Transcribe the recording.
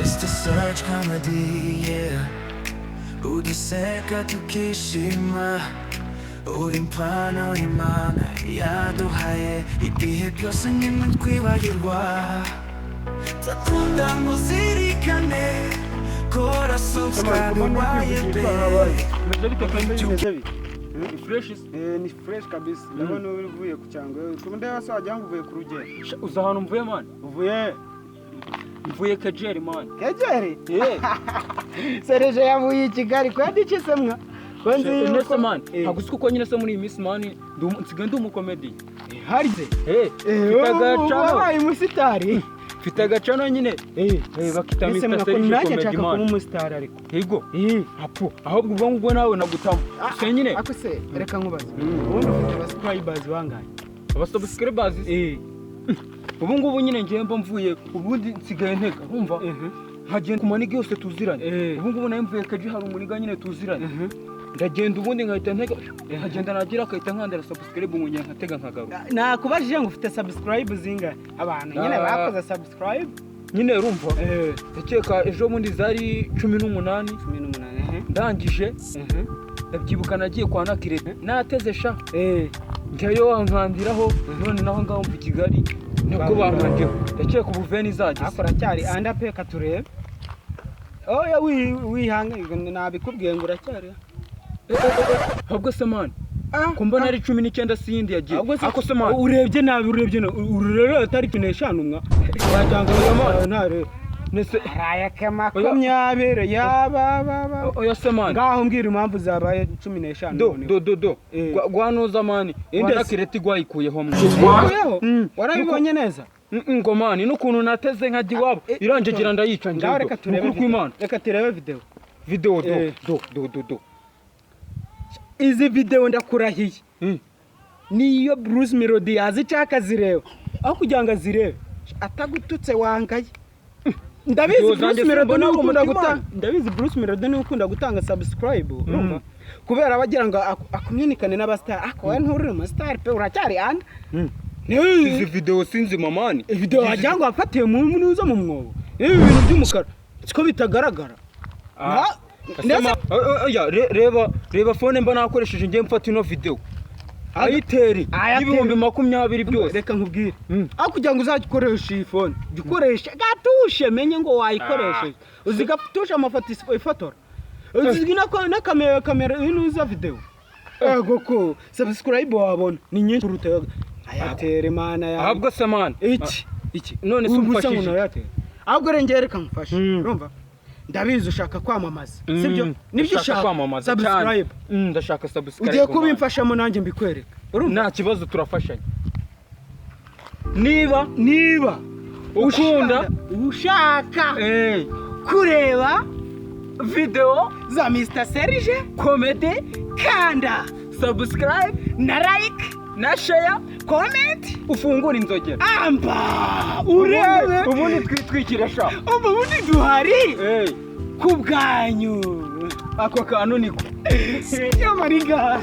It's the SERGE COMEDY, yeah. Uduseka tukishima, uri impano Imana yaduhaye, ibihe byose nimwe twibagirwa. Ndakunda muzirikane, kora subscribe wabaye ni fresh kabisa. Ndabona uvuye ku cyangwe. Kumende yose wajya ngo uvuye ku rugendo. Uza hano mvuye man. Mvuye Kejeri man. Kejeri? Serge yavuye Kigali kwadikisemwa. Kwanzi nese man. Hagusuko ko nyine se muri iyi miss man nsigaye ndi umukomedi. Harize. Fitagacano. Wabaye umusitari. Fitagacano nyine. Bakita Mr. Serge man. Umusitari ariko. Yego. Hapo. Ahubwo ubwo ngubwo nawe nagutamo. Se nyine. Ako se reka nkubaze. Ubundi ufite abasubscribers bangahe? Abasubscribers? Ubu ngubu nyine ngiye mba mvuye ubundi nsigaye ntega urumva nkagenda ku maniga yose tuziranye ubu ngubu nayo mvuye Keji hari umuniga nyine tuziranye ndagenda ubundi nkahita ntega nkagenda nagira akahita nkandara subscribe ngo nkatega nkagaruka nakubajije ngo ufite subscribe zingahe abantu nyine bakoze subscribe nyine urumva ndakeka ejo bundi zari 18 ndangije ndabyibuka nagiye kwa Nakire nateze sha njyayo nkandiraho none naho ngaho mvu Kigali nabwo bankanjeho ndakeka ubuveni izageze akora cyari anda peka turebe oya wihanga nabikubwiye ngo uracyari ahubwo se man ko mbona ari 19 sindi yagiye ako se man urebye nabi ururero atari 15 mwa wajanga ntare nese araya kama komyabere yaba oya se man ngaho mbwira impamvu zabaye 15 do gwanoza man Nakireti gwayikuyeho mwe warabibonye neza ngo man n'ukuntu nateze nkaji wabo iranjegira ndayica nje reka turebe video do izi video ndakurahiye niyo Bruce Melody yazicaka zireba aho kugira ngo azirebe atagututse wangaye ndabizi Bruce Melody ni ukunda gutanga subscribe urumva kubera bagira ngo akommunicane n'abastar akwa nturire mu star pe uracyari anda izi video sinzi mamani video wajyango afatiye mu munuzo mu mwobo ibi bintu by'umukara siko bitagaragara reba phone mba nakoresheje ngiye mfata ino video ayiteri y'ibihumbi 20 byose reka nkubwire aho kugira ngo uzagikoresha iyi phone gikoresha gatushe menye ngo wayikoresheje uzigatusha amafoto ifotora uzigina ko na kamera inuza video ego ko subscribe wabona ni nyinshi urutega ayatere mana ya ahubwo se man iki none se umfashije ahubwo rengere reka mfashe urumva ndabizi ushaka kwamamaza sibyo nibyo ushaka kwamamaza subscribe ndashaka subscribe ugiye kubimfashamo nanjye mbikwereka nta kibazo turafashanya niba ukunda ushaka kureba video za Mr. Serge Comedy kanda subscribe na like na share comment ufungura inzogera urebe ubundi twitwikira sha ubundi duhari kubwanyu ako kantu niko yo mariga